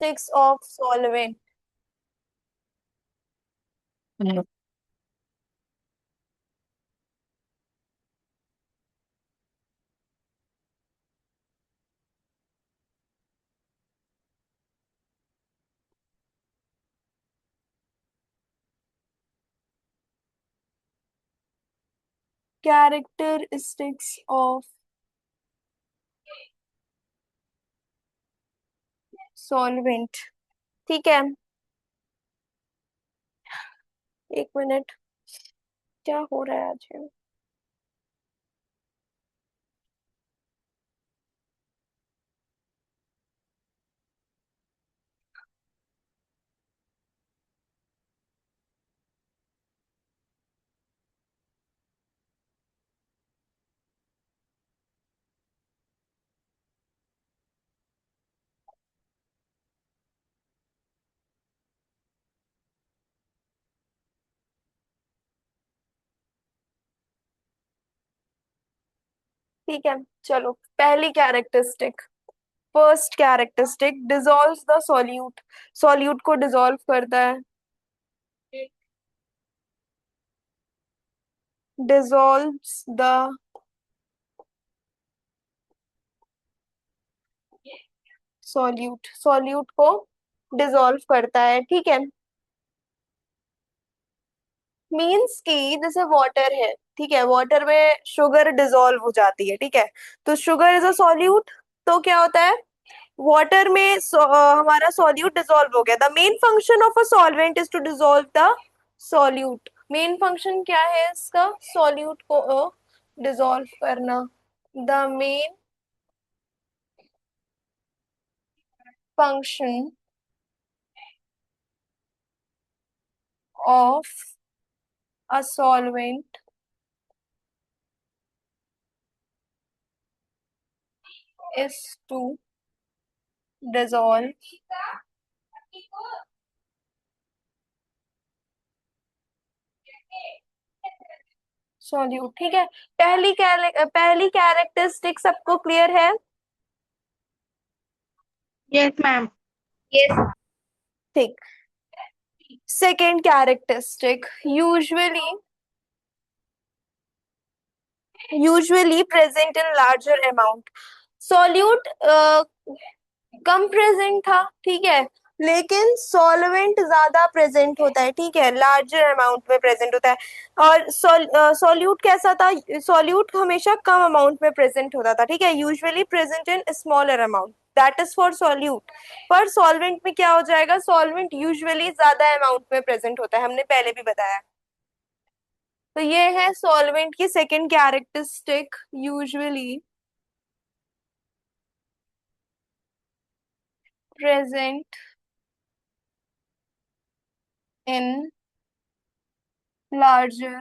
Characteristics of solvent. Characteristics of solvent. ठीक है, एक मिनट, क्या हो रहा है आज ये? ठीक है, चलो पहली characteristic. First characteristic dissolves the solute. Solute को डिसॉल्व करता है। डिसॉल्व्स द सॉल्यूट, सॉल्यूट को डिसॉल्व करता है। ठीक है, मीन्स कि जैसे वाटर है, ठीक है, वाटर में शुगर डिसॉल्व हो जाती है, ठीक है, तो शुगर इज अ सॉल्यूट। तो क्या होता है, वाटर में हमारा सॉल्यूट डिसॉल्व हो गया। The main function of a solvent is to dissolve the solute. Main function क्या है इसका, सॉल्यूट को डिसॉल्व करना। The main function of a solvent is to dissolve solute. ठीक है, पहली कैरेक्टरिस्टिक सबको क्लियर है। Yes ma'am. यस। ठीक, second characteristic, usually usually present in larger amount. Solute कम प्रेजेंट था, ठीक है, लेकिन सॉल्वेंट ज्यादा प्रेजेंट होता है, ठीक है, लार्जर अमाउंट में प्रेजेंट होता है। और सॉल्यूट कैसा था, सॉल्यूट हमेशा कम अमाउंट में प्रेजेंट होता था, ठीक है, usually present in smaller amount, that is for solute. पर सॉल्वेंट में क्या हो जाएगा, सॉल्वेंट यूजुअली ज्यादा अमाउंट में प्रेजेंट होता है, हमने पहले भी बताया। तो ये है सॉल्वेंट की second characteristic, usually present in larger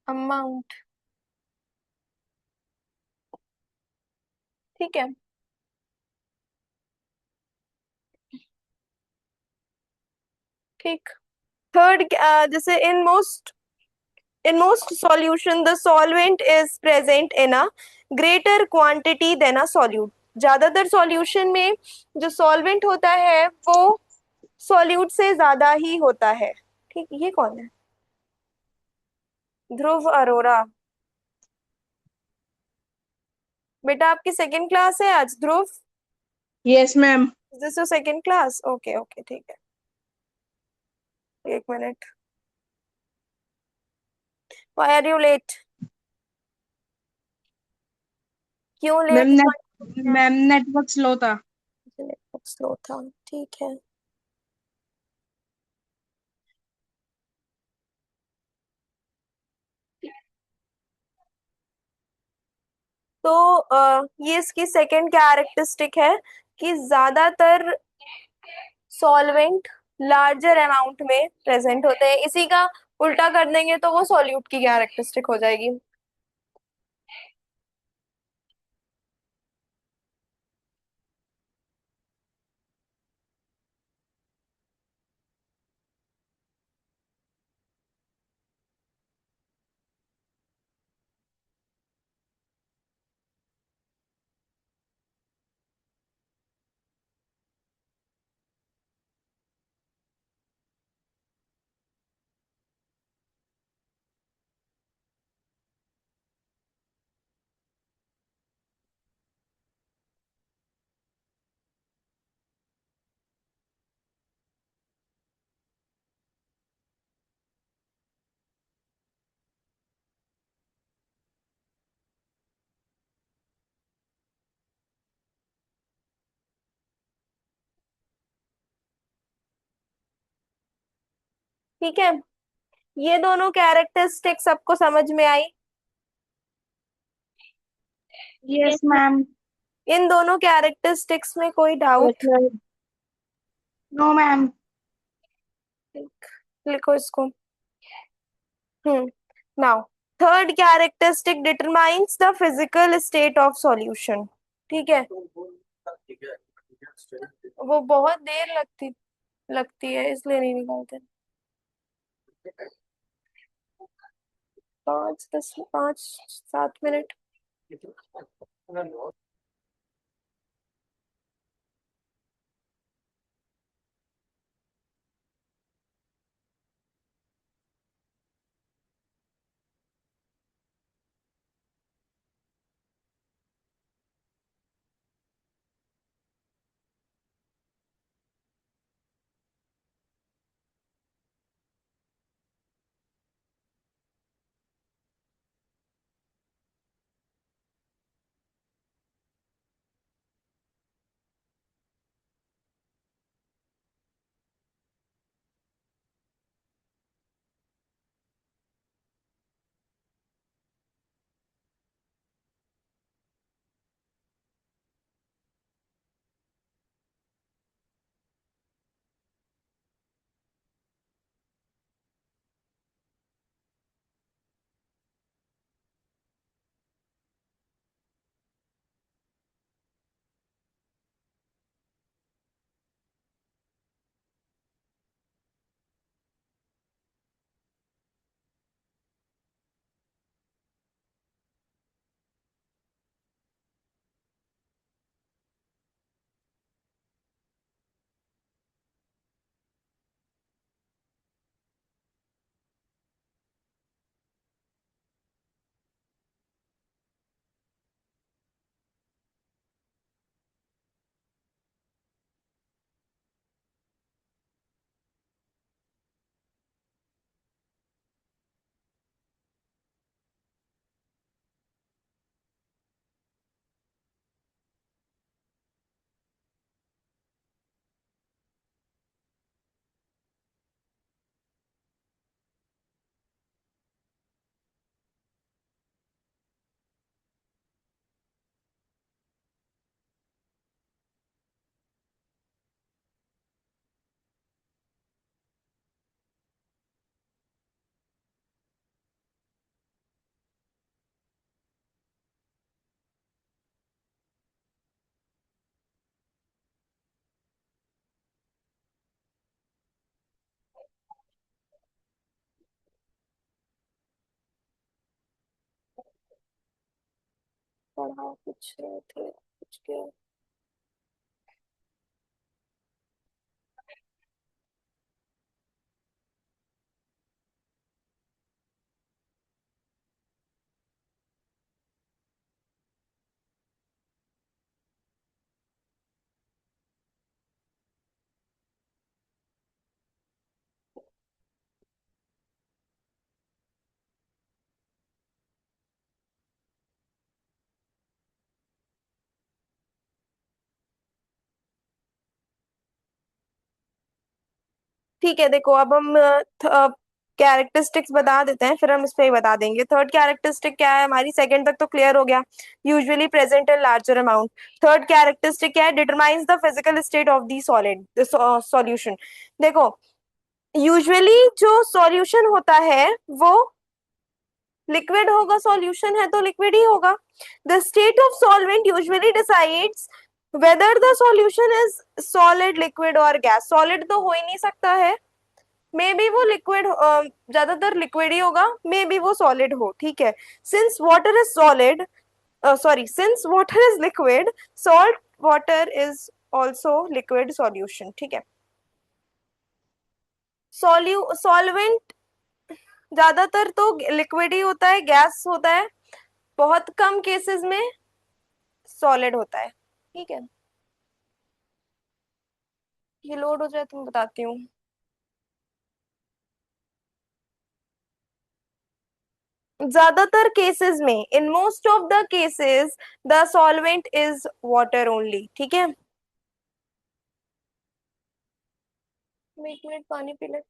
amount. ठीक है, ठीक। थर्ड, जैसे in most solution the solvent is present in a greater quantity than a solute। ज्यादातर सॉल्यूशन में जो सॉल्वेंट होता है वो सॉल्यूट से ज्यादा ही होता है। ठीक, ये कौन है, ध्रुव अरोरा। बेटा आपकी सेकंड क्लास है आज, Dhruv? Yes ma'am. This your second class, okay okay, ठीक है, एक minute. Why are you late? क्यों ma'am late net join? Ma'am network slow था। नेटवर्क स्लो था, ठीक है। तो ये इसकी सेकंड कैरेक्टरिस्टिक है कि ज्यादातर सॉल्वेंट लार्जर अमाउंट में प्रेजेंट होते हैं। इसी का उल्टा कर देंगे तो वो सॉल्यूट की कैरेक्टरिस्टिक हो जाएगी। ठीक है, ये दोनों कैरेक्टरिस्टिक सबको समझ में आई। Yes, ma'am. इन दोनों कैरेक्टरिस्टिक्स में कोई Yes, doubt? ma'am. No, ma'am. लिखो इसको। Hmm. Now, third characteristic determines the physical state of solution. ठीक है, वो बहुत देर लगती लगती है इसलिए नहीं निकालते। 5 10 5 7 मिनट। पढ़ा कुछ रहे थे कुछ के। ठीक है, देखो अब हम कैरेक्टरिस्टिक्स बता देते हैं, फिर हम इस पे ही बता देंगे। थर्ड कैरेक्टरिस्टिक क्या है हमारी? सेकंड तक तो क्लियर हो गया, usually present in larger amount. Third characteristic क्या है? Determines the physical state of the solid solution. देखो, यूजुअली जो सॉल्यूशन होता है वो लिक्विड होगा, सॉल्यूशन है तो लिक्विड ही होगा। The state of solvent usually decides whether the solution is solid, liquid और गैस। सॉलिड तो हो ही नहीं सकता है, मे बी वो लिक्विड, ज्यादातर लिक्विड ही होगा, मे बी वो सॉलिड हो। ठीक है, since water is solid, sorry, since water is liquid, salt water is also liquid solution. ठीक है, सॉल्वेंट ज्यादातर तो लिक्विड ही होता है, गैस होता है, बहुत कम केसेस में सॉलिड होता है। ठीक है, ये लोड हो जाए तो मैं बताती हूँ। ज्यादातर केसेस में, in most of the cases, the solvent is water only. ठीक है, मैं 1 मिनट पानी पी ले।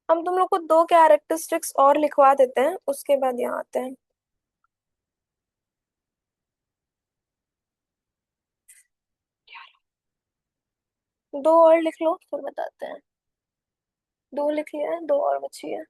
हम तुम लोग को दो कैरेक्टरिस्टिक्स और लिखवा देते हैं, उसके बाद यहाँ आते हैं। दो और लिख लो फिर बताते हैं। दो लिख लिया है, दो और बची है।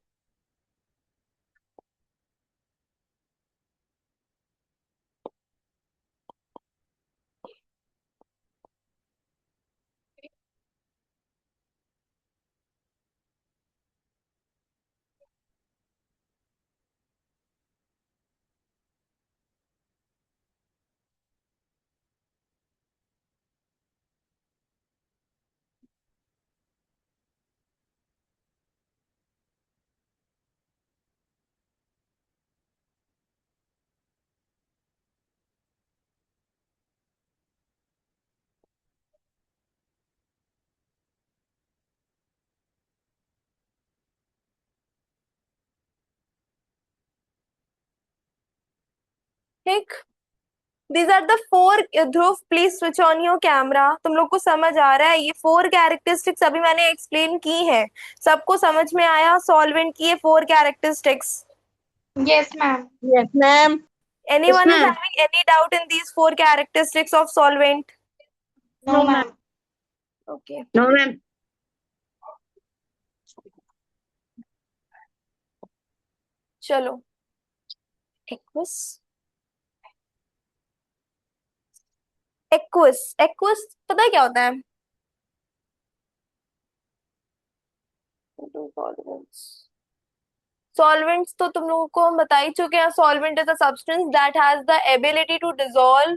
ठीक। These are the four. Dhruv please switch on your camera. तुम लोग को समझ आ रहा है? ये फोर कैरेक्टरिस्टिक्स अभी मैंने एक्सप्लेन की है। सबको समझ में आया सॉल्वेंट की ये four characteristics? Yes, ma'am. Yes, ma'am. Yes, Anyone is ma'am. having any doubt in these four characteristics of solvent? No, No, ma'am. ma'am. Okay. No, ma'am. चलो। एक्वस। एक्वस एक्वस पता है क्या होता है? सॉल्वेंट्स तो तुम लोगों को हम बता ही चुके हैं। Solvent is a substance that has the ability to dissolve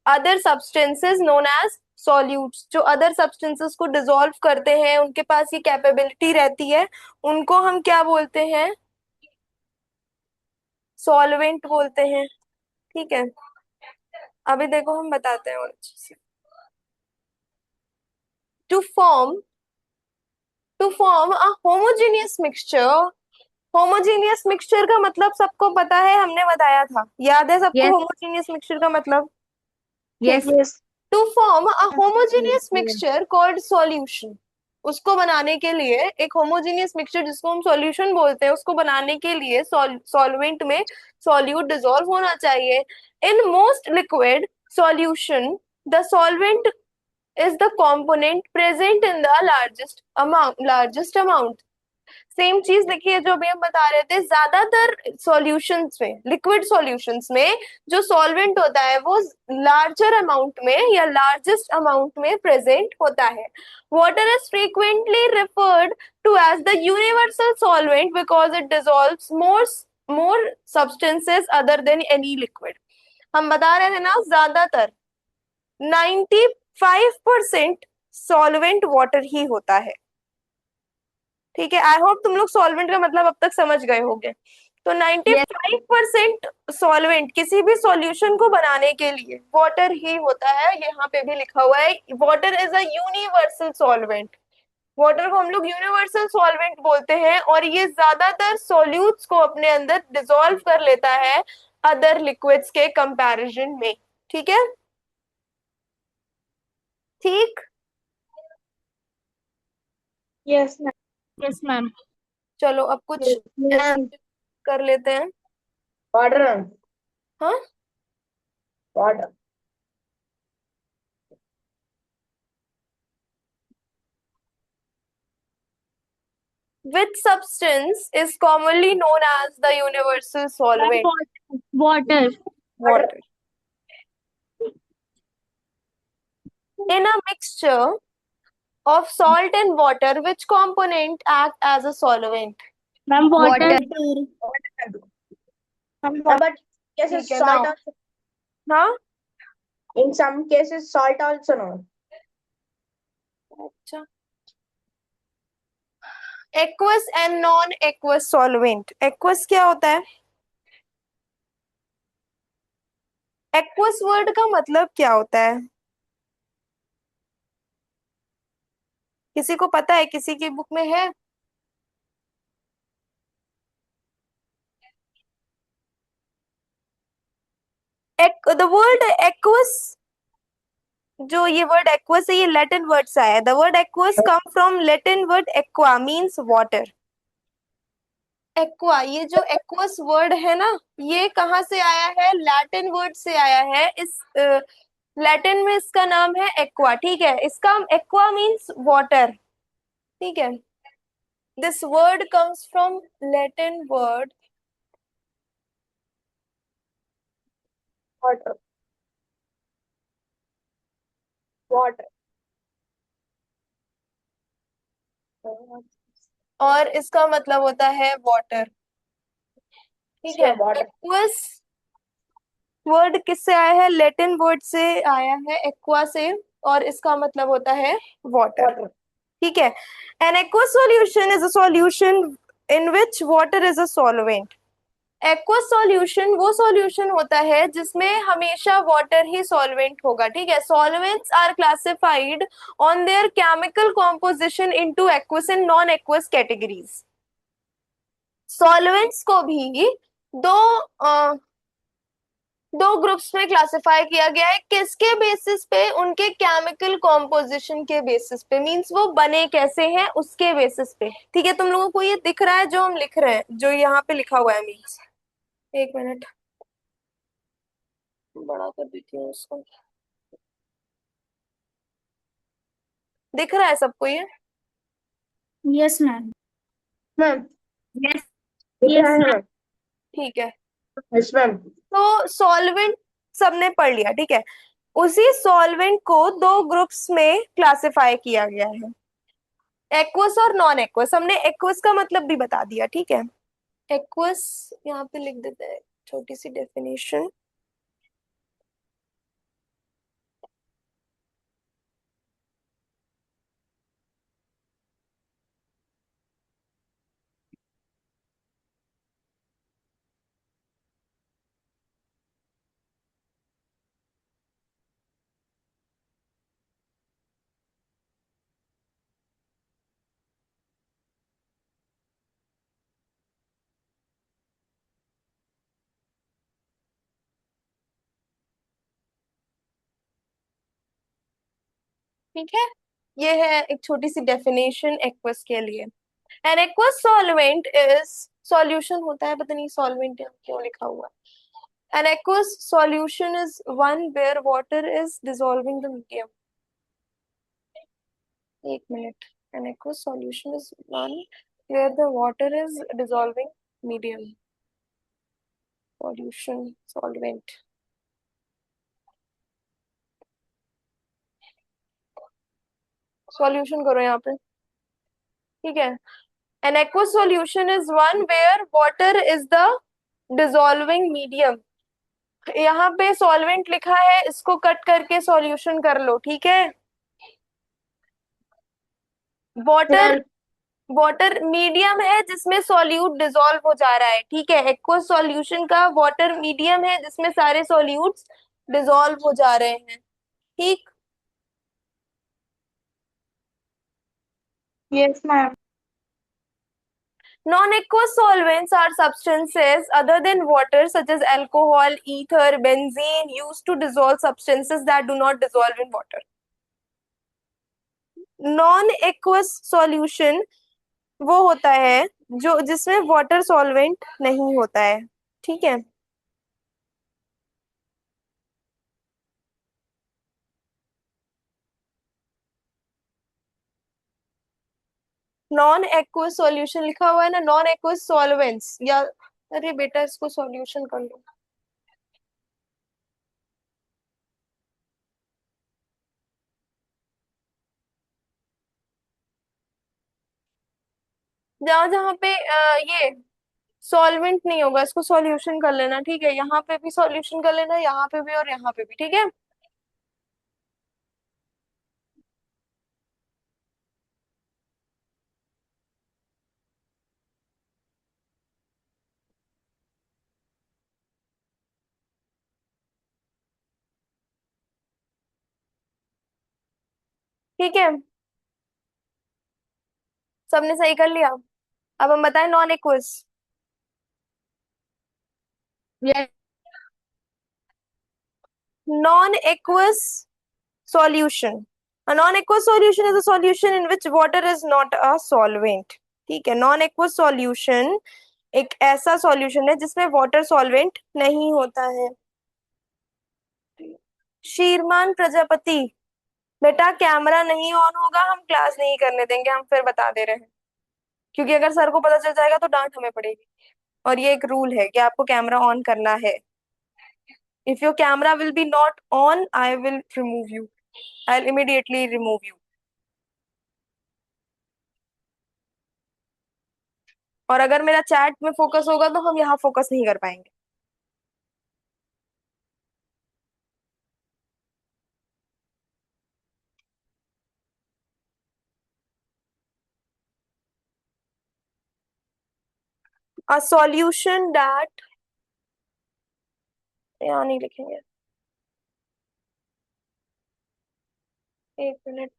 other substances known as solutes. जो अदर सब्सटेंसेस को डिसॉल्व करते हैं, उनके पास ये कैपेबिलिटी रहती है, उनको हम क्या बोलते हैं? सॉल्वेंट बोलते हैं। ठीक है। अभी देखो हम बताते हैं और अच्छे से। To form to form a homogeneous mixture. Homogeneous mixture का मतलब सबको पता है, हमने बताया था। याद है सबको Yes. होमोजेनियस मिक्सचर का मतलब? ठीक। Yes. Yes. To form a Yes. Homogeneous Yes. Mixture called solution. उसको बनाने के लिए, एक होमोजेनियस मिक्सचर जिसको हम सॉल्यूशन बोलते हैं, उसको बनाने के लिए सॉल्वेंट में सॉल्यूट डिसॉल्व होना चाहिए। In most liquid solution the solvent is the component present in the largest amount। Same चीज देखिए जो अभी हम बता रहे थे, ज्यादातर सॉल्यूशंस में, लिक्विड सॉल्यूशंस में जो सॉल्वेंट होता है वो लार्जर अमाउंट में या लार्जेस्ट अमाउंट में प्रेजेंट होता है। Water is frequently referred to as the universal solvent because it dissolves more substances other than any liquid. हम बता रहे थे ना, ज्यादातर 95% सॉल्वेंट वाटर ही होता है। ठीक है। आई होप तुम लोग सॉल्वेंट का मतलब अब तक समझ गए होंगे। तो Yes. 95% सॉल्वेंट किसी भी सॉल्यूशन को बनाने के लिए वाटर ही होता है। यहाँ पे भी लिखा हुआ है water is a universal solvent. Water को हम लोग यूनिवर्सल सॉल्वेंट बोलते हैं, और ये ज्यादातर सॉल्यूट्स को अपने अंदर डिसॉल्व कर लेता है अदर लिक्विड्स के कंपैरिजन में। ठीक है। ठीक। Yes, ma'am. Yes, ma'am. चलो अब कुछ Yes, ma'am. कर लेते हैं। Water. हाँ। Water. Which substance is commonly known as the universal Ma'am, solvent? water. Water. In a mixture of salt and water, which component act as a solvent? Ma'am, water. Ma'am, But cases ठीक है salt now. also. हाँ। In some cases salt also no. अच्छा। Aqueous and non aqueous solvent. Aqueous क्या होता है? Aqueous word का मतलब क्या होता है? किसी को पता है? किसी की बुक में है? द वर्ड एक्वस, जो ये वर्ड एक्वस है, ये लैटिन वर्ड से आया है। The word aqueous come from Latin word aqua means water. Aqua, ये जो एक्वस वर्ड है ना, ये कहाँ से आया है? लैटिन वर्ड से आया है। इस लैटिन में इसका नाम है एक्वा, ठीक है। इसका एक्वा मींस वाटर, ठीक है। This word comes from Latin word water, water. और इसका मतलब होता है वाटर, ठीक है। अच्छा, water, एक्वस वर्ड किससे आया है? लैटिन वर्ड से आया है, एक्वा से, और इसका मतलब होता है वाटर, water. ठीक है। An aqueous solution is a solution in which water is a solvent. Aqueous solution वो सॉल्यूशन होता है जिसमें हमेशा वाटर ही सॉल्वेंट होगा, ठीक है। Solvents are classified on their chemical composition into aqueous and non aqueous categories. Solvents को भी दो दो ग्रुप्स में क्लासिफाई किया गया है। किसके बेसिस पे? उनके केमिकल कॉम्पोजिशन के बेसिस पे, मींस वो बने कैसे हैं उसके बेसिस पे, ठीक है। तुम लोगों को ये दिख रहा है जो हम लिख रहे हैं, जो यहाँ पे लिखा हुआ है, मींस। एक मिनट, बड़ा कर देती हूँ उसको। दिख रहा है सबको ये? Yes, ma'am. Ma'am, Yes. दिख रहा Yes, है ma'am. मैम? ठीक है। Yes ma'am. तो सॉल्वेंट सबने पढ़ लिया, ठीक है। उसी सॉल्वेंट को दो ग्रुप्स में क्लासिफाई किया गया है, एक्वस और नॉन एक्वस। हमने एक्वस का मतलब भी बता दिया, ठीक है। एक्वस यहाँ पे लिख देते हैं, छोटी सी डेफिनेशन। ठीक है, ये है एक छोटी सी डेफिनेशन एक्वस के लिए। An aqueous solvent is, solution होता है, पता नहीं सॉल्वेंट क्यों लिखा हुआ है। An aqueous solution is one where water is dissolving the medium. एक minute. An aqueous solution is one where the water is dissolving medium. Solution, solvent, solution करो यहाँ पे, ठीक है। An aqueous solution is one where water is the dissolving medium। यहाँ पे solvent लिखा है, इसको कट करके सॉल्यूशन कर लो, ठीक है। वाटर, मैम, वाटर मीडियम है जिसमें सॉल्यूट डिसॉल्व हो जा रहा है, ठीक है। एक्वस सॉल्यूशन का वाटर मीडियम है जिसमें सारे सॉल्यूट्स डिसॉल्व हो जा रहे हैं, ठीक। Yes, ma'am. Non-aqueous solvents are substances other than water, such as alcohol, ether, benzene, used to dissolve substances that do not dissolve in water. Non aqueous solution वो होता है जो जिसमें वाटर सॉल्वेंट नहीं होता है, ठीक है। नॉन एक्वस सॉल्यूशन लिखा हुआ है ना, नॉन एक्वस सॉल्वेंट्स, या अरे बेटा इसको सॉल्यूशन कर लो। जहां जहां पे ये सॉल्वेंट नहीं होगा इसको सॉल्यूशन कर लेना, ठीक है। यहाँ पे भी सॉल्यूशन कर लेना, यहाँ पे भी और यहाँ पे भी, ठीक है। ठीक है, सबने सही कर लिया। अब हम बताएं non aqueous. Yes. Non aqueous solution, a non-aqueous solution is a solution in which water is not a solvent। ठीक है, नॉन एक्वस सॉल्यूशन एक ऐसा सॉल्यूशन है जिसमें वाटर सॉल्वेंट नहीं होता है। श्रीमान प्रजापति, बेटा कैमरा नहीं ऑन होगा, हम क्लास नहीं करने देंगे, हम फिर बता दे रहे हैं, क्योंकि अगर सर को पता चल जाएगा तो डांट हमें पड़ेगी, और ये एक रूल है कि आपको कैमरा ऑन करना है। If your camera will be not on, I will remove you, I will immediately remove you. और अगर मेरा चैट में फोकस होगा तो हम यहाँ फोकस नहीं कर पाएंगे। A solution that, यहाँ नहीं लिखेंगे, एक मिनट,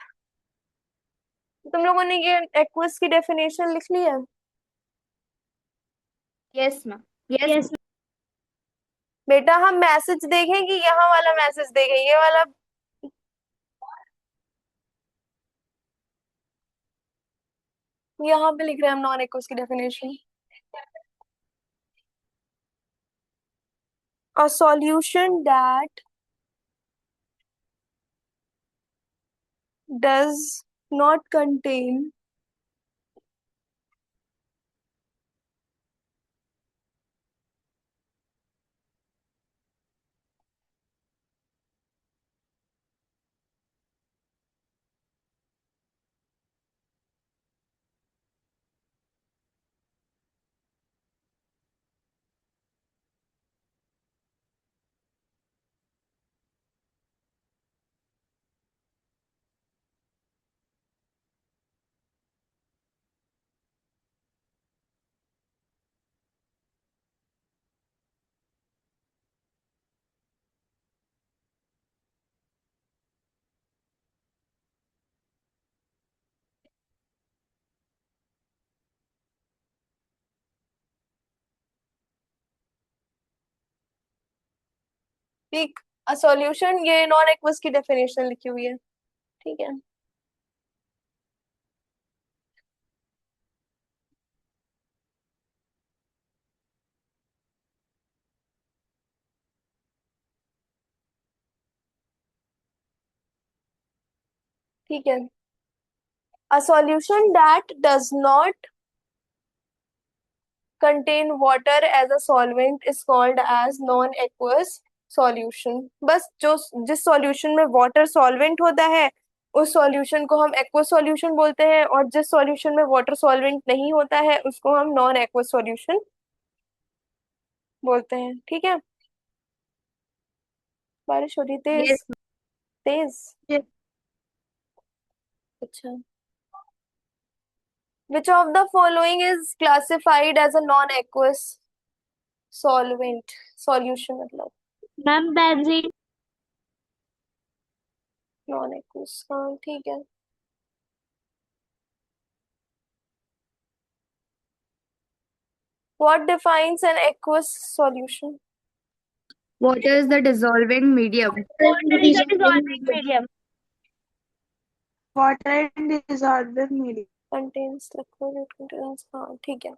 तुम लोगों ने ये एक्वस की डेफिनेशन लिख ली है? Yes, ma'am. Yes. बेटा हम मैसेज देखें कि यहाँ वाला मैसेज देखें, ये वाला? यहाँ पे लिख रहे हैं हम नॉन एक्वस की definition. A solution that does not contain ठीक, अ सॉल्यूशन, ये नॉन एक्वस की डेफिनेशन लिखी हुई है। ठीक है, ठीक है। A solution that does not contain water as a solvent is called as non-aqueous solution। बस जो, जिस सॉल्यूशन में वाटर सॉल्वेंट होता है उस सॉल्यूशन को हम एक्वस सॉल्यूशन बोलते हैं, और जिस सॉल्यूशन में वाटर सॉल्वेंट नहीं होता है उसको हम नॉन एक्वस सॉल्यूशन बोलते हैं। ठीक है, बारिश हो रही तेज Yes. तेज। Yes. अच्छा, which of the following is classified as a non-aqueous solvent solution, मतलब Ma'am, benzene. नॉन एक्वस, हाँ ठीक है। What defines an aqueous solution? Water is the dissolving medium. Water is a dissolving medium. Water and dissolving medium. Contains liquid, it contains, हाँ ठीक है।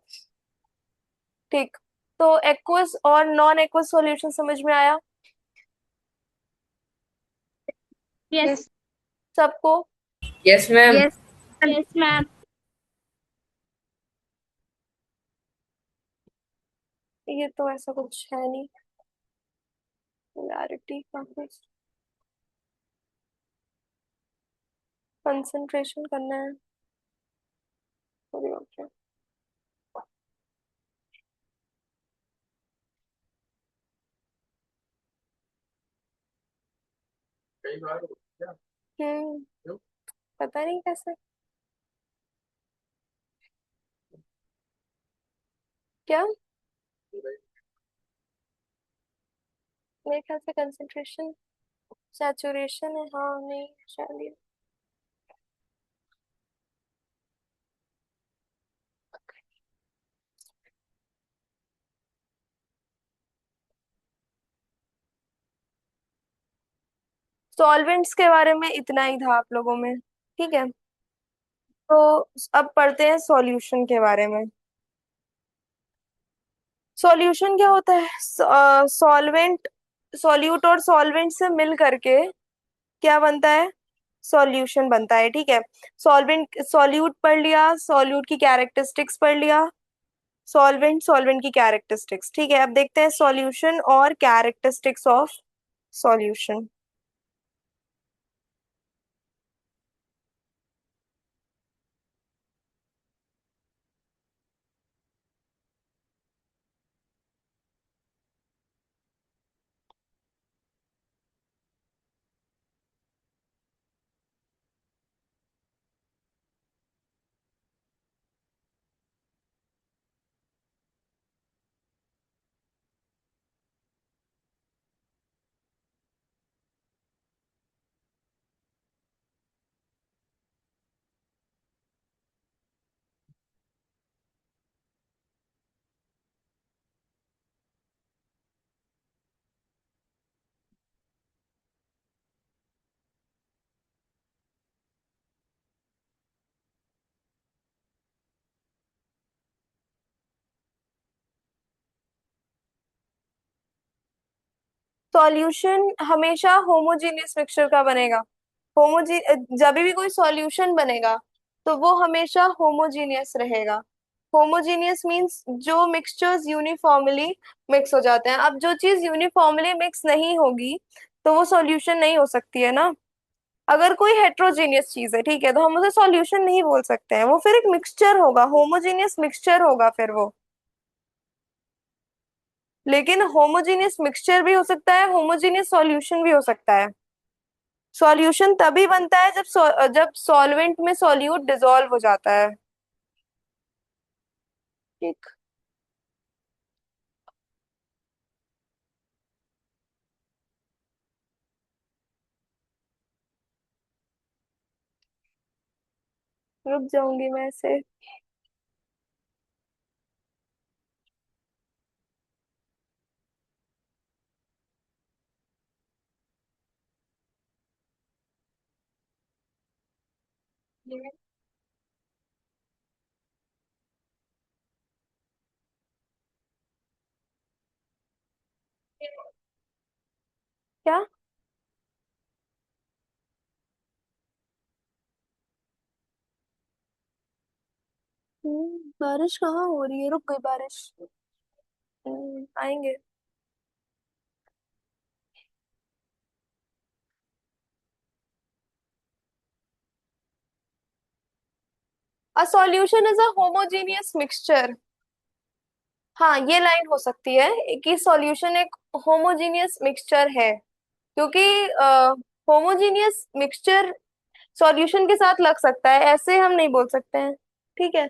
ठीक, तो aqueous और नॉन एक्वस सॉल्यूशन समझ में आया Yes. सबको? Yes, ma'am. Yes. Yes, ma'am. ये तो ऐसा कुछ है नहीं, पोलैरिटी का कुछ कंसंट्रेशन करना है। ओके, हम्म, पता नहीं कैसे, क्या मेरे ख्याल से कंसंट्रेशन सैचुरेशन है, हाँ नहीं शायद ये। सॉल्वेंट्स के बारे में इतना ही था आप लोगों में, ठीक है। तो अब पढ़ते हैं सॉल्यूशन के बारे में। सॉल्यूशन क्या होता है? सॉल्वेंट, सॉल्यूट और सॉल्वेंट से मिल करके क्या बनता है? सॉल्यूशन बनता है, ठीक है। सॉल्वेंट, सॉल्यूट पढ़ लिया, सॉल्यूट की कैरेक्टरिस्टिक्स पढ़ लिया, सॉल्वेंट, सॉल्वेंट की कैरेक्टरिस्टिक्स, ठीक है। अब देखते हैं सॉल्यूशन और कैरेक्टरिस्टिक्स ऑफ सॉल्यूशन। सॉल्यूशन हमेशा होमोजीनियस मिक्सचर का बनेगा। होमोजी जब भी कोई सॉल्यूशन बनेगा तो वो हमेशा होमोजीनियस रहेगा। होमोजीनियस मींस जो मिक्सचर्स यूनिफॉर्मली मिक्स हो जाते हैं। अब जो चीज यूनिफॉर्मली मिक्स नहीं होगी तो वो सॉल्यूशन नहीं हो सकती है ना। अगर कोई हेट्रोजीनियस चीज है, ठीक है, तो हम उसे सॉल्यूशन नहीं बोल सकते हैं, वो फिर एक मिक्सचर होगा, होमोजीनियस मिक्सचर होगा फिर वो। लेकिन होमोजीनियस मिक्सचर भी हो सकता है, होमोजीनियस सॉल्यूशन भी हो सकता है। सॉल्यूशन तभी बनता है जब सॉल्वेंट में सॉल्यूट डिसॉल्व हो जाता है, ठीक। रुक जाऊंगी मैं ऐसे। क्या? बारिश कहाँ हो रही है? रुक गई बारिश। आएंगे। A solution is a homogeneous mixture. हाँ, ये लाइन हो सकती है कि सॉल्यूशन एक होमोजीनियस मिक्सचर है, क्योंकि होमोजीनियस मिक्सचर सॉल्यूशन के साथ लग सकता है, ऐसे हम नहीं बोल सकते हैं, ठीक है।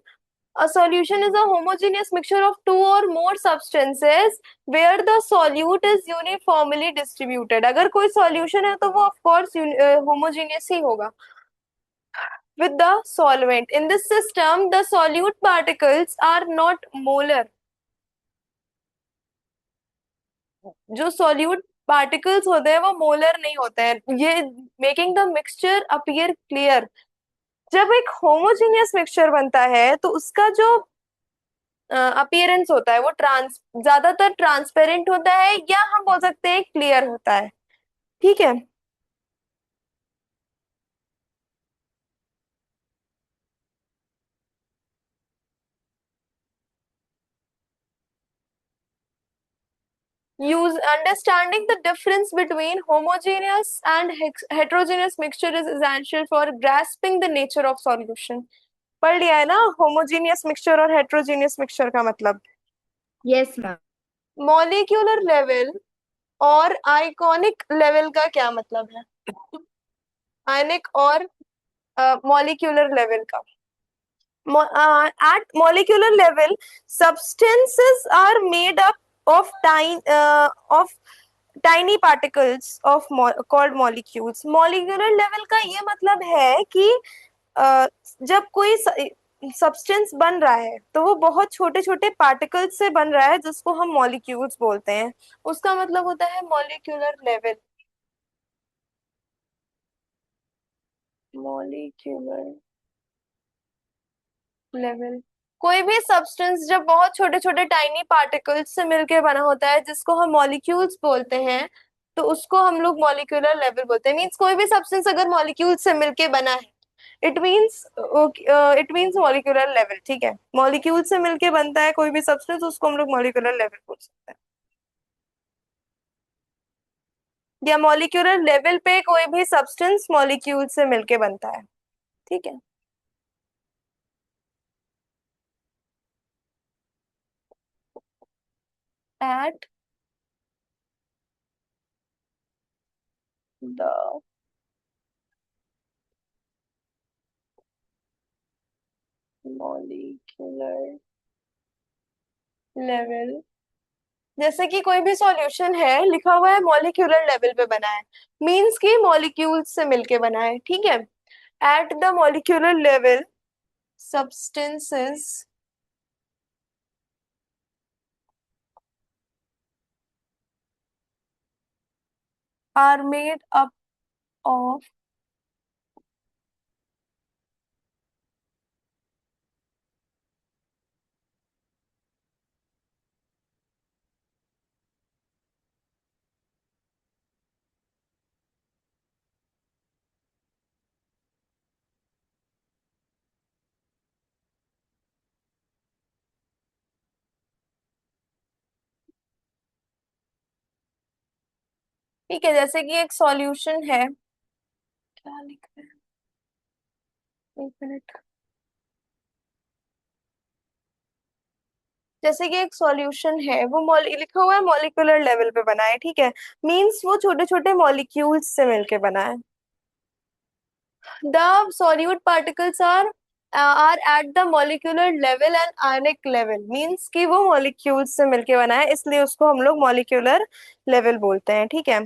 A solution is a homogeneous mixture of two or more substances where the solute is uniformly distributed. अगर कोई solution है तो वो of course homogeneous ही होगा with the solvent. In this system, the solute particles are not molar. जो solute particles होते हैं वो molar नहीं होते हैं, ये making the mixture appear clear. जब एक homogeneous mixture बनता है तो उसका जो अपीयरेंस होता है वो ज्यादातर ट्रांसपेरेंट होता है, या हम बोल सकते हैं क्लियर होता है, ठीक है। Use understanding the difference between homogeneous and heterogeneous mixture is essential for grasping the nature of solution. पढ़ लिया है ना होमोजेनियस मिक्सचर और हेट्रोजेनियस मिक्सचर का मतलब। Yes, ma'am. मॉलिक्यूलर लेवल और आइकॉनिक लेवल का क्या मतलब है? आयनिक और मॉलिक्यूलर लेवल का। At molecular level, substances are made up of tiny particles of called molecules. Molecular level का ये मतलब है कि जब कोई सब्सटेंस बन रहा है तो वो बहुत छोटे छोटे पार्टिकल्स से बन रहा है, जिसको हम मॉलिक्यूल्स बोलते हैं। उसका मतलब होता है मॉलिक्यूलर लेवल। मॉलिक्यूलर लेवल, कोई भी सब्सटेंस जब बहुत छोटे छोटे टाइनी पार्टिकल्स से मिलके बना होता है जिसको हम मॉलिक्यूल्स बोलते हैं, तो उसको हम लोग मॉलिक्यूलर लेवल बोलते हैं। मींस कोई भी सब्सटेंस अगर मॉलिक्यूल से मिलके बना है, इट मींस मॉलिक्यूलर लेवल। ठीक है, मॉलिक्यूल से मिलके बनता है कोई भी सब्सटेंस, उसको हम लोग मॉलिक्यूलर लेवल बोल सकते हैं। या मॉलिक्यूलर लेवल पे कोई भी सब्सटेंस मॉलिक्यूल से मिलके बनता है। ठीक है। एट द मॉलिक्यूलर लेवल, जैसे कि कोई भी सॉल्यूशन है, लिखा हुआ है मॉलिक्यूलर लेवल पे बना है, मींस कि मॉलिक्यूल से मिलके बना है। ठीक है। At the molecular level substances are made up of ठीक है, जैसे कि एक सॉल्यूशन है, क्या लिख रहे हैं, एक मिनट। जैसे कि एक सॉल्यूशन है, वो लिखा हुआ है मॉलिक्यूलर लेवल पे बना है। ठीक है, मींस वो छोटे छोटे मॉलिक्यूल्स से मिलके बना है। The solute particles are at the molecular level and ionic level, means कि वो molecules से मिलके बना है, इसलिए उसको हम लोग molecular level बोलते हैं। ठीक है।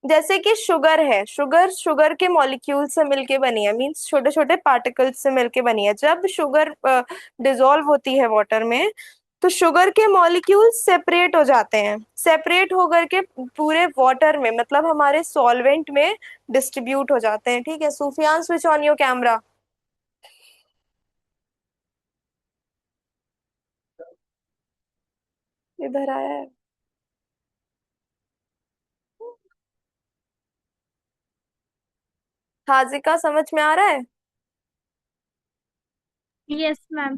जैसे कि शुगर है, शुगर शुगर के मॉलिक्यूल से मिलके बनी है, मींस छोटे छोटे पार्टिकल्स से मिलके बनी है। जब शुगर डिसॉल्व होती है वाटर में, तो शुगर के मॉलिक्यूल सेपरेट हो जाते हैं, सेपरेट होकर के पूरे वाटर में, मतलब हमारे सॉल्वेंट में डिस्ट्रीब्यूट हो जाते हैं। ठीक है, Sufiyan switch on your camera. इधर आया है। हाजिका समझ में आ रहा है? Yes, ma'am.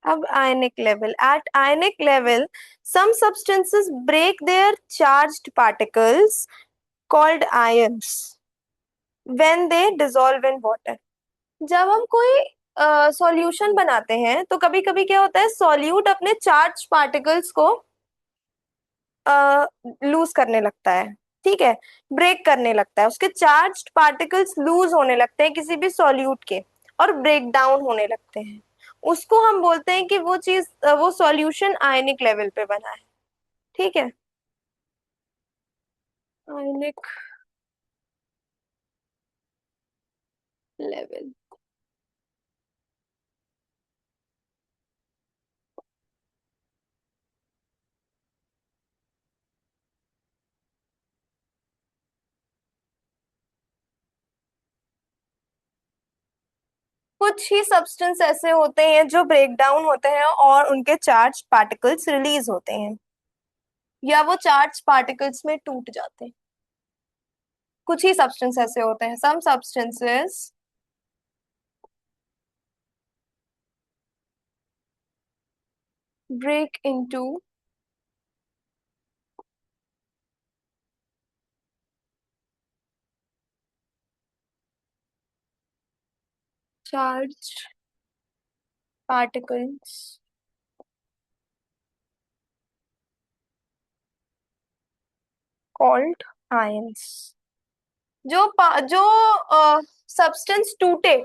अब आयनिक level, eight ionic level some substances break their charged particles called ions when they dissolve in water। जब हम कोई सॉल्यूशन बनाते हैं, तो कभी कभी क्या होता है, सॉल्यूट अपने चार्ज पार्टिकल्स को लूज करने लगता है। ठीक है, ब्रेक करने लगता है, उसके चार्ज्ड पार्टिकल्स लूज होने लगते हैं किसी भी सॉल्यूट के, और ब्रेक डाउन होने लगते हैं। उसको हम बोलते हैं कि वो चीज, वो सॉल्यूशन आयनिक लेवल पे बना है। ठीक है। आयनिक लेवल, कुछ ही सब्सटेंस ऐसे होते हैं जो ब्रेक डाउन होते हैं और उनके चार्ज पार्टिकल्स रिलीज होते हैं, या वो चार्ज पार्टिकल्स में टूट जाते हैं। कुछ ही सब्सटेंस ऐसे होते हैं, some substances break into charged particles called ions। जो सब्सटेंस टूटे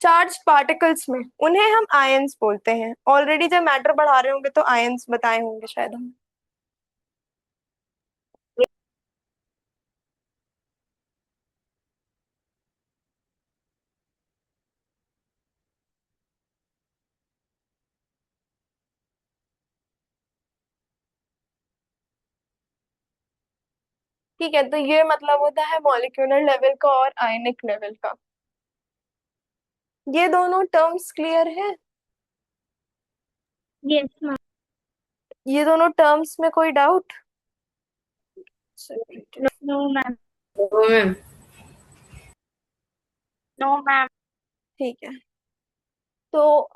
चार्ज पार्टिकल्स में, उन्हें हम आयंस बोलते हैं। ऑलरेडी जब मैटर बढ़ा रहे होंगे तो आयंस बताए होंगे शायद हम। ठीक है, तो ये मतलब होता है मॉलिक्यूलर लेवल का और आयनिक लेवल का। ये दोनों टर्म्स क्लियर है? Yes ma'am. ये दोनों टर्म्स में कोई doubt? No ma'am. Ma'am no ma'am. ठीक है, तो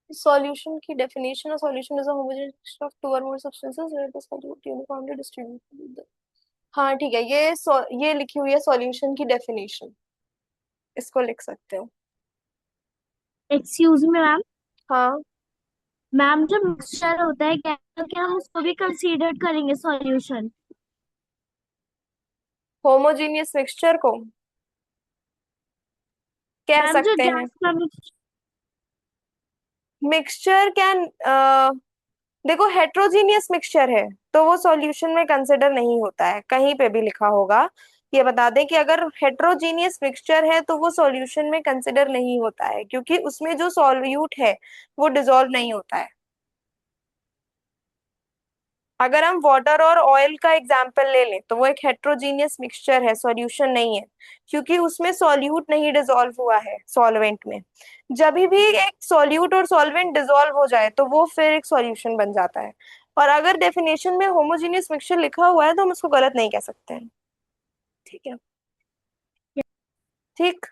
सॉल्यूशन की definition of solution is a homogeneous mixture of two or more substances where the solute uniformly distributed. हाँ ठीक है, ये लिखी हुई है सॉल्यूशन की डेफिनेशन, इसको लिख सकते हो। Excuse me ma'am. हाँ, मैम जब मिक्सचर होता है क्या, तो क्या हम उसको भी कंसीडर करेंगे सॉल्यूशन? होमोजीनियस मिक्सचर को कह मैम जो सकते हैं। गैस का मिक्सचर। मिक्सचर कैन, देखो हेट्रोजीनियस मिक्सचर है तो वो सॉल्यूशन में कंसिडर नहीं होता है, कहीं पे भी लिखा होगा। ये बता दें कि अगर हेट्रोजीनियस मिक्सचर है तो वो सॉल्यूशन में कंसिडर नहीं होता है, क्योंकि उसमें जो सॉल्यूट है वो डिसॉल्व नहीं होता है। अगर हम वाटर और ऑयल का एग्जाम्पल ले लें तो वो एक हेट्रोजीनियस मिक्सचर है, सॉल्यूशन नहीं है, क्योंकि उसमें सॉल्यूट नहीं डिसॉल्व हुआ है सॉल्वेंट में। जब भी एक सॉल्यूट और सॉल्वेंट डिसॉल्व हो जाए तो वो फिर एक सॉल्यूशन बन जाता है। और अगर डेफिनेशन में होमोजीनियस मिक्सचर लिखा हुआ है तो हम उसको गलत नहीं कह सकते हैं। ठीक है, ठीक।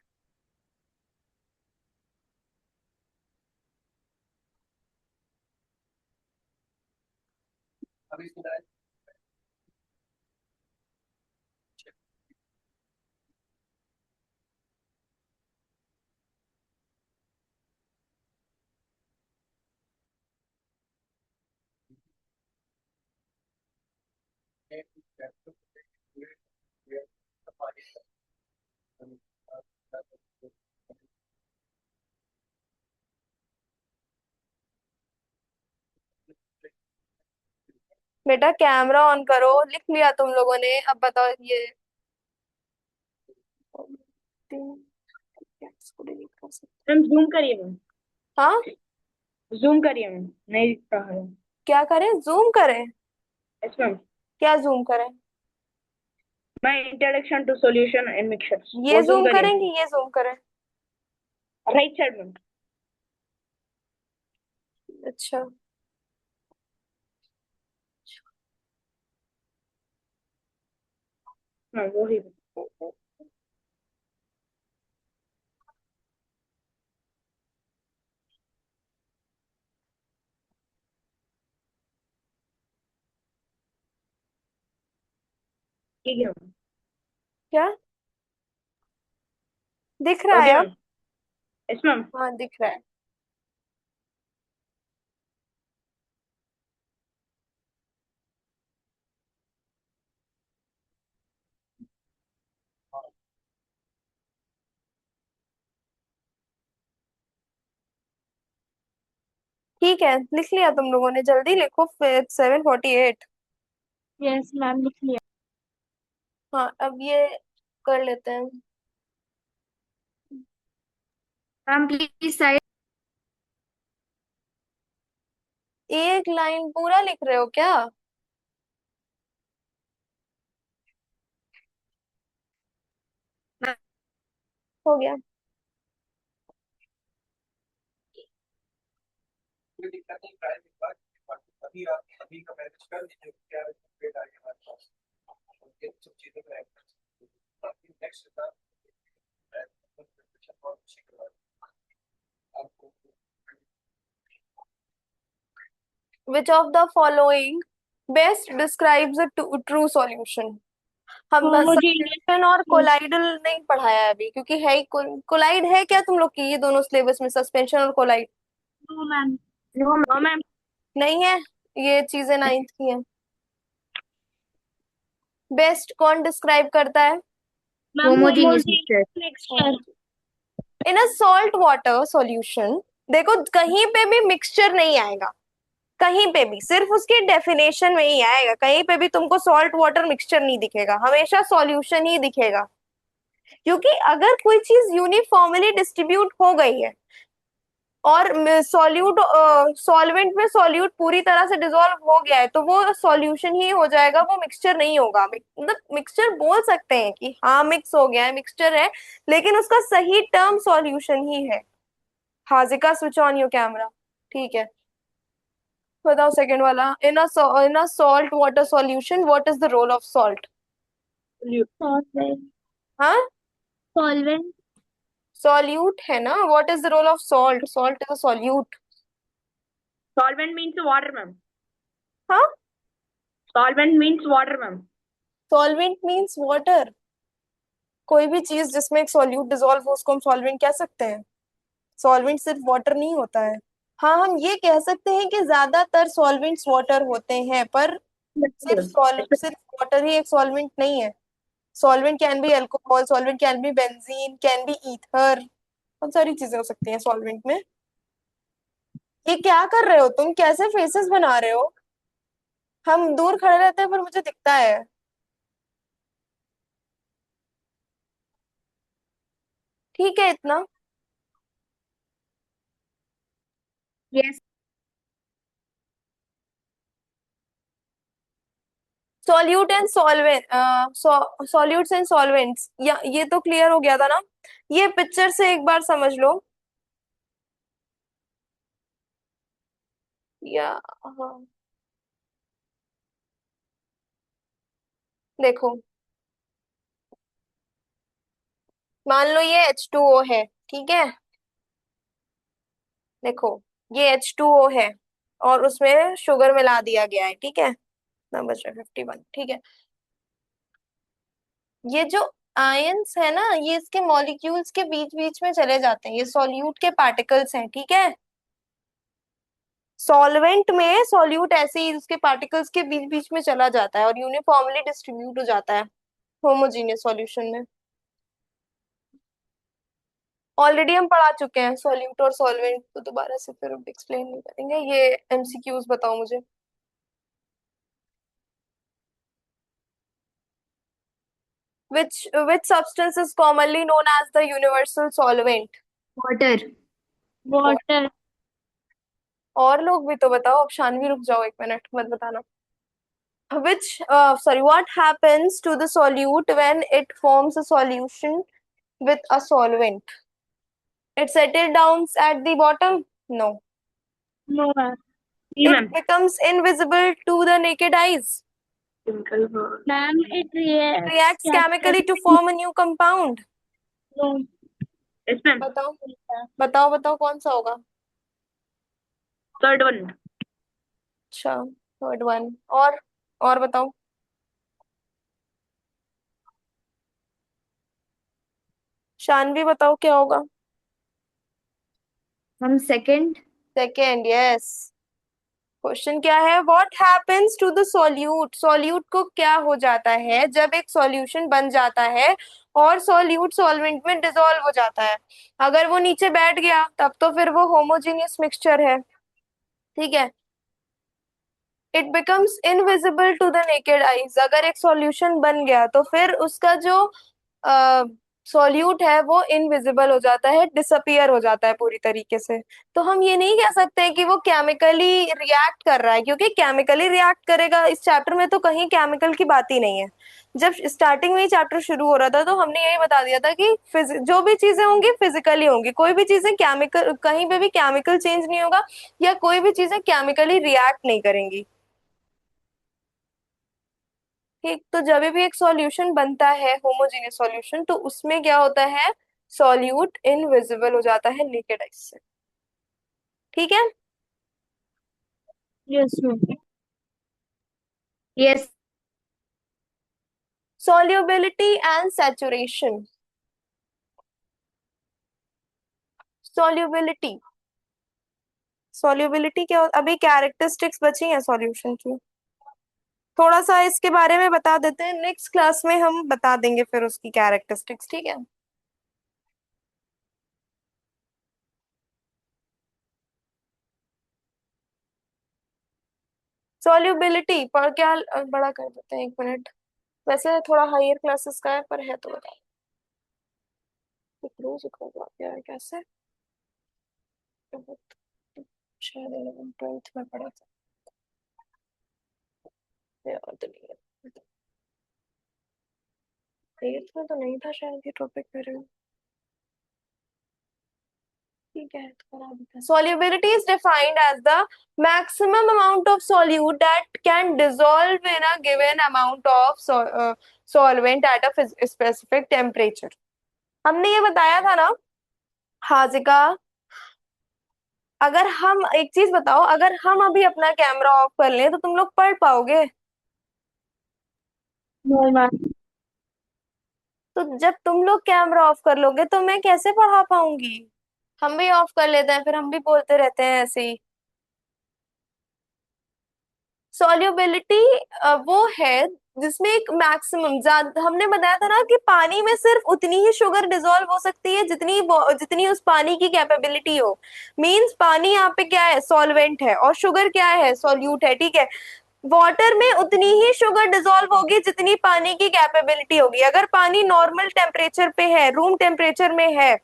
बेटा कैमरा ऑन करो, लिख लिया तुम लोगों ने, अब बताओ ये इसको delete कर सकते मैम जूम करिए मैम। हैं? हाँ, जूम करिए मैम, नहीं दिख रहा है। क्या करें, जूम करें? Yes ma'am. क्या जूम करें? My introduction to solution and mixtures ये वो जूम जूम करिए। करेंगे, ये जूम करें? Right side ma'am. अच्छा, हाँ वो ही। ठीक है मैम। क्या दिख रहा है ओके अब? मैम। Yes ma'am. हाँ दिख रहा है। ठीक है, लिख लिया तुम लोगों ने? जल्दी लिखो फिर, 7:48। यस मैम लिख लिया। हाँ, अब ये कर लेते हैं। Ma'am please side. एक लाइन पूरा लिख रहे हो क्या? हो गया। Which of the following best describes a true solution? हम सस्पेंशन और होमोजेनियस। कोलाइडल नहीं पढ़ाया है अभी, क्योंकि है ही कोलाइड है क्या तुम लोग की ये दोनों सिलेबस में, सस्पेंशन और colloid? No ma'am. No ma'am. नहीं है, ये चीजें नाइन्थ की हैं। बेस्ट कौन डिस्क्राइब करता है? Ma'am homogeneous mixture. Homogeneous mixture. In a salt water solution, देखो कहीं पे भी मिक्सचर नहीं आएगा, कहीं पे भी सिर्फ उसकी डेफिनेशन में ही आएगा, कहीं पे भी तुमको सॉल्ट वाटर मिक्सचर नहीं दिखेगा, हमेशा सॉल्यूशन ही दिखेगा। क्योंकि अगर कोई चीज यूनिफॉर्मली डिस्ट्रीब्यूट हो गई है और सॉल्यूट सॉल्वेंट में सॉल्यूट पूरी तरह से डिसॉल्व हो गया है तो वो सॉल्यूशन ही हो जाएगा, वो मिक्सचर नहीं होगा। मतलब मिक्सचर बोल सकते हैं कि हाँ मिक्स हो गया है, मिक्सचर है, लेकिन उसका सही टर्म सॉल्यूशन ही है। हाजिका स्विच ऑन योर कैमरा। ठीक है, बताओ सेकंड वाला। In a salt water solution what is the role of salt? Solvent. हाँ, सॉल्वेंट। सॉल्यूट है ना, what is the role of salt? Salt is a solute. Solvent means water, ma'am. हाँ, Solvent means water, ma'am. Solvent means water. कोई भी चीज जिसमें एक solute dissolve हो उसको हम सॉल्वेंट कह सकते हैं। सॉल्वेंट सिर्फ वाटर नहीं होता है। हाँ, हम ये कह सकते हैं कि ज्यादातर सॉल्वेंट्स वाटर होते हैं, पर सिर्फ वाटर ही एक सॉल्वेंट नहीं है। Solvent can be alcohol, solvent can be benzene, can be ether, बहुत सारी चीजें हो सकती हैं सॉल्वेंट में। ये क्या कर रहे हो तुम, कैसे फेसेस बना रहे हो? हम दूर खड़े रहते हैं पर मुझे दिखता है। ठीक है इतना। Yes. Solute and solvent, solutes and solvents, या ये तो क्लियर हो गया था ना? ये पिक्चर से एक बार समझ लो। या हाँ, देखो, मान लो ये H2O है, ठीक है। देखो, ये H2O है और उसमें शुगर मिला दिया गया है, ठीक है। नंबर 51, ठीक है। ये जो आयंस है ना, ये इसके मॉलिक्यूल्स के बीच बीच में चले जाते हैं, ये सॉल्यूट के पार्टिकल्स हैं, ठीक है। सॉल्वेंट में सॉल्यूट ऐसे ही उसके पार्टिकल्स के बीच बीच में चला जाता है और यूनिफॉर्मली डिस्ट्रीब्यूट हो जाता है होमोजीनियस सॉल्यूशन में। ऑलरेडी हम पढ़ा चुके हैं सॉल्यूट और सॉल्वेंट, तो दोबारा से फिर एक्सप्लेन नहीं करेंगे। ये एमसीक्यूज बताओ मुझे। which substance is commonly known as the universal solvent? Water. Water. और लोग भी तो बताओ, अब शानवी रुक जाओ एक मिनट, मत बताना। which sorry, what happens to the solute when it forms a solution with a solvent? It settles down at the bottom? No. No ma'am. See, It ma'am. becomes invisible to the naked eyes. Chemical bond. Ma'am it Reacts chemically to react. form a new compound. नो। Yes, ma'am. बताओ, बताओ बताओ कौन सा होगा? Third one. अच्छा, third one. और बताओ। शानवी बताओ क्या होगा? हम second. Second, yes. क्वेश्चन क्या है? What happens to the solute? Solute को क्या हो जाता है जब एक सॉल्यूशन बन जाता है और सॉल्यूट सॉल्वेंट में डिसॉल्व हो जाता है? अगर वो नीचे बैठ गया तब तो फिर वो होमोजेनियस मिक्सचर है, ठीक है। It becomes invisible to the naked eyes, अगर एक सॉल्यूशन बन गया तो फिर उसका जो सॉल्यूट है वो इनविजिबल हो जाता है, डिसअपियर हो जाता है पूरी तरीके से। तो हम ये नहीं कह सकते कि वो केमिकली रिएक्ट कर रहा है, क्योंकि केमिकली रिएक्ट करेगा इस चैप्टर में तो कहीं केमिकल की बात ही नहीं है। जब स्टार्टिंग में ही चैप्टर शुरू हो रहा था तो हमने यही बता दिया था कि जो भी चीजें होंगी फिजिकली होंगी, कोई भी चीजें केमिकल, कहीं पे भी केमिकल चेंज नहीं होगा, या कोई भी चीजें केमिकली रिएक्ट नहीं करेंगी। ठीक, तो जब भी एक सॉल्यूशन बनता है होमोजेनियस सॉल्यूशन, तो उसमें क्या होता है? सॉल्यूट इनविजिबल हो जाता है नेकेड आइज से, ठीक है। Yes ma'am. Yes. Solubility and saturation. Solubility, solubility क्या अभी कैरेक्टरिस्टिक्स बची हैं सॉल्यूशन की, थोड़ा सा इसके बारे में बता देते हैं, नेक्स्ट क्लास में हम बता देंगे फिर उसकी कैरेक्टरिस्टिक्स, ठीक है। सॉल्युबिलिटी पर क्या बड़ा कर देते हैं, एक मिनट। वैसे थोड़ा हायर क्लासेस का है पर है तो बता। रोज यार कैसे? शायद 11th 12th में पढ़ा था, याद नहीं है। 8th में तो नहीं था शायद ये टॉपिक मेरे। ठीक है, थोड़ा भी था। Solubility is defined as the maximum amount of solute that can dissolve in a given amount of solvent at a specific temperature. हमने ये बताया था ना हाजिका। अगर हम एक चीज बताओ, अगर हम अभी अपना कैमरा ऑफ कर लें तो तुम लोग पढ़ पाओगे? No ma'am. तो जब तुम लोग कैमरा ऑफ कर लोगे तो मैं कैसे पढ़ा पाऊंगी? हम भी ऑफ कर लेते हैं, फिर हम भी बोलते रहते हैं ऐसे ही। सॉल्युबिलिटी वो है जिसमें एक मैक्सिमम, ज्यादा हमने बताया था ना कि पानी में सिर्फ उतनी ही शुगर डिसॉल्व हो सकती है जितनी जितनी उस पानी की कैपेबिलिटी हो। मींस पानी यहाँ पे क्या है? सॉल्वेंट है, और शुगर क्या है? सॉल्यूट है, ठीक है। वाटर में उतनी ही शुगर डिसॉल्व होगी जितनी पानी की कैपेबिलिटी होगी। अगर पानी नॉर्मल टेम्परेचर पे है, रूम टेम्परेचर में है,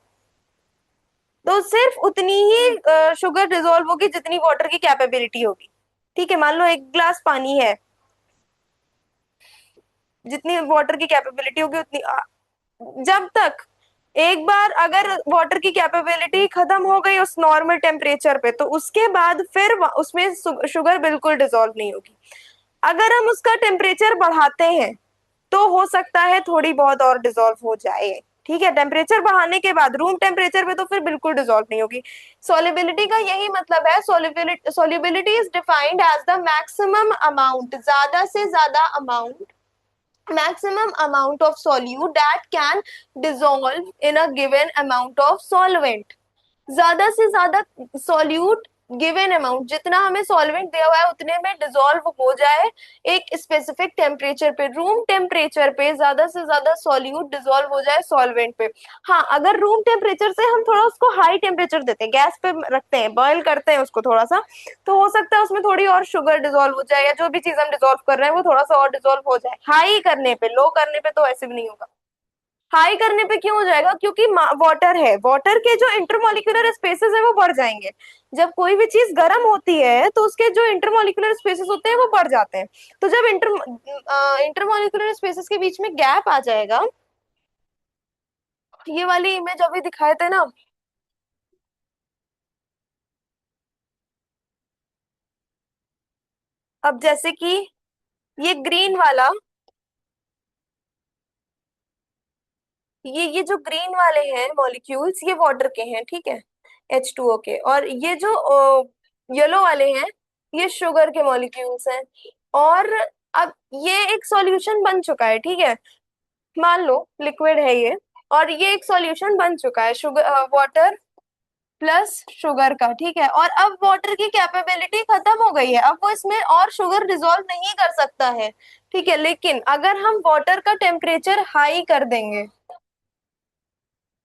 तो सिर्फ उतनी ही शुगर डिसॉल्व होगी जितनी वाटर की कैपेबिलिटी होगी। ठीक है, मान लो एक ग्लास पानी है, जितनी वाटर की कैपेबिलिटी होगी उतनी जब तक एक बार अगर वाटर की कैपेबिलिटी खत्म हो गई उस नॉर्मल टेम्परेचर पे, तो उसके बाद फिर उसमें शुगर बिल्कुल डिसॉल्व नहीं होगी। अगर हम उसका टेम्परेचर बढ़ाते हैं तो हो सकता है थोड़ी बहुत और डिसॉल्व हो जाए। ठीक है, टेम्परेचर बढ़ाने के बाद रूम टेम्परेचर पे तो फिर बिल्कुल डिसॉल्व नहीं होगी। सोलिबिलिटी का यही मतलब है। Solubility is defined as the maximum amount, ज्यादा से ज्यादा amount, maximum amount of solute that can dissolve in a given amount of solvent। ज्यादा से ज्यादा सॉल्यूट गिवन अमाउंट, जितना हमें सॉल्वेंट दिया हुआ है उतने में डिसॉल्व हो जाए एक स्पेसिफिक टेम्परेचर पे, रूम टेम्परेचर पे ज्यादा से ज्यादा सॉल्यूट डिसॉल्व हो जाए सॉल्वेंट पे। हाँ, अगर रूम टेम्परेचर से हम थोड़ा उसको हाई टेम्परेचर देते हैं, गैस पे रखते हैं, बॉयल करते हैं उसको थोड़ा सा, तो हो सकता है उसमें थोड़ी और शुगर डिसॉल्व हो जाए, या जो भी चीज हम डिसॉल्व कर रहे हैं वो थोड़ा सा और डिसॉल्व हो जाए हाई करने पे। लो करने पे तो ऐसे भी नहीं होगा। हाई करने पे क्यों हो जाएगा? क्योंकि वाटर है, वाटर के जो इंटरमोलिकुलर स्पेसेस है वो बढ़ जाएंगे। जब कोई भी चीज गर्म होती है तो उसके जो इंटरमोलिकुलर स्पेसेस होते हैं वो बढ़ जाते हैं। तो जब इंटरमोलिकुलर स्पेसेस के बीच में गैप आ जाएगा, ये वाली इमेज अभी दिखाए थे ना, अब जैसे कि ये ग्रीन वाला, ये जो ग्रीन वाले हैं मॉलिक्यूल्स, ये वाटर के हैं, ठीक है, H2O के। और ये जो येलो वाले हैं, ये शुगर के मॉलिक्यूल्स हैं। और अब ये एक सॉल्यूशन बन चुका है, ठीक है, मान लो लिक्विड है ये, और ये एक सॉल्यूशन बन चुका है, शुगर वाटर प्लस शुगर का, ठीक है। और अब वाटर की कैपेबिलिटी खत्म हो गई है, अब वो इसमें और शुगर डिसॉल्व नहीं कर सकता है, ठीक है। लेकिन अगर हम वाटर का टेम्परेचर हाई कर देंगे,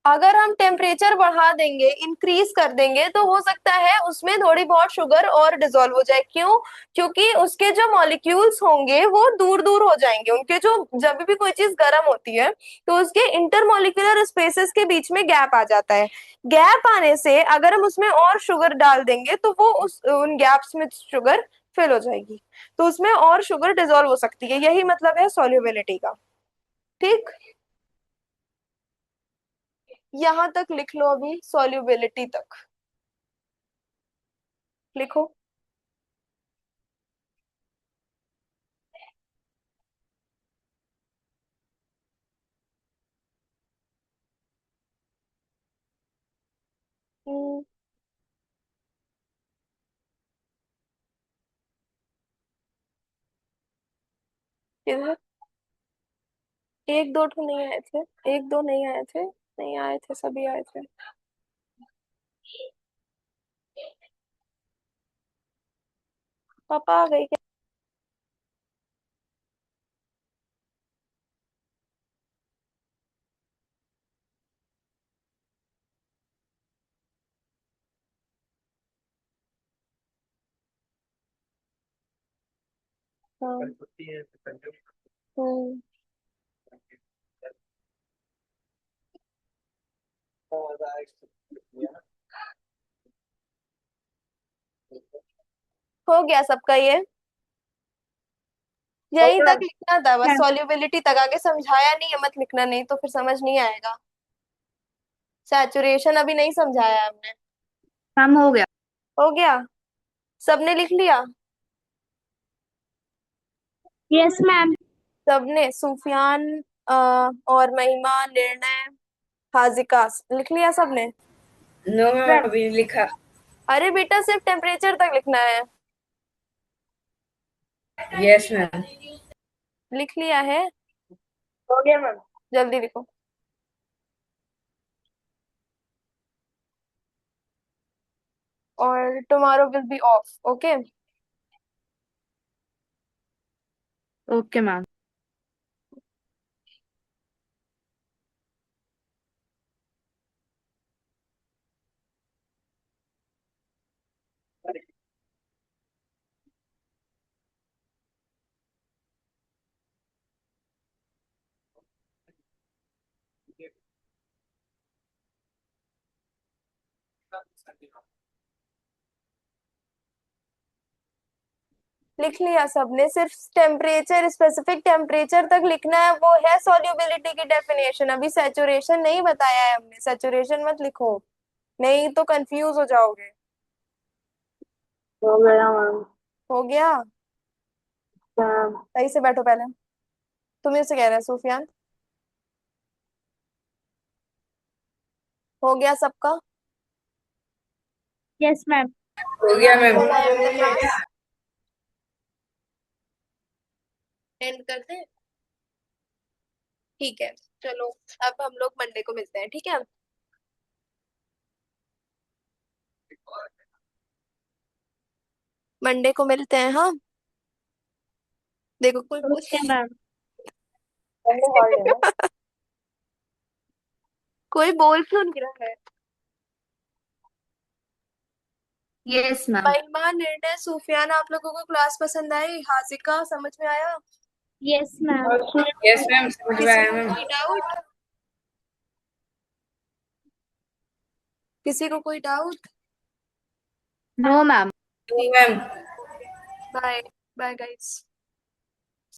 अगर हम टेम्परेचर बढ़ा देंगे, इंक्रीज कर देंगे, तो हो सकता है उसमें थोड़ी बहुत शुगर और डिसॉल्व हो जाए। क्यों? क्योंकि उसके जो मॉलिक्यूल्स होंगे वो दूर दूर हो जाएंगे। उनके जो, जब भी कोई चीज गर्म होती है तो उसके इंटरमॉलिक्यूलर स्पेसेस के बीच में गैप आ जाता है। गैप आने से अगर हम उसमें और शुगर डाल देंगे तो वो उन गैप्स में शुगर फिल हो जाएगी, तो उसमें और शुगर डिसॉल्व हो सकती है। यही मतलब है सॉल्युबिलिटी का। ठीक, यहां तक लिख लो, अभी सॉल्युबिलिटी तक लिखो। हम्म, इधर एक दो तो नहीं आए थे, एक दो नहीं आए थे, नहीं आए थे, सभी आए थे। पापा आ गई क्या? हाँ। हम्म। हो गया सबका ये? यहीं Okay, तक ma'am. लिखना था बस, Ma'am. सॉल्युबिलिटी तक, आगे समझाया नहीं है मत लिखना, नहीं तो फिर समझ नहीं आएगा। सैचुरेशन अभी नहीं समझाया हमने। मैम हो गया। हो गया? सबने लिख लिया? Yes, ma'am. सबने, सुफियान और महिमा, निर्णय, हाजिका, लिख लिया सबने? नो मैम अभी नहीं लिखा। अरे बेटा सिर्फ टेम्परेचर तक लिखना है। Yes ma'am. लिख लिया है? हो गया मैम। जल्दी लिखो। और tomorrow will be of, okay? Okay ma'am. लिख लिया सबने? सिर्फ टेम्परेचर, स्पेसिफिक टेम्परेचर तक लिखना है, वो है सॉल्युबिलिटी की डेफिनेशन। अभी सैचुरेशन नहीं बताया है हमने, सैचुरेशन मत लिखो, नहीं तो कंफ्यूज हो जाओगे। हो गया मैम। हो गया? मैम। सही से बैठो पहले। तुम्हें से कह रहे हैं सुफियान। हो गया सबका? Yes, ma'am. हो गया मैम। एंड करते हैं? ठीक है, चलो अब हम लोग मंडे को मिलते हैं, ठीक है? मंडे को मिलते हैं, हाँ। देखो कोई Okay, ma'am. संडे हॉलीडे ना। कोई बोल क्यों नहीं रहा है? Yes ma'am. महिमा, निर्णय, सुफियान, आप लोगों को क्लास पसंद आई? हाजिका समझ में आया? Yes, ma'am. यस मैम समझ में किसी आया को मैम। कोई डाउट? किसी को कोई डाउट? No ma'am. नहीं मैम। Bye bye guys.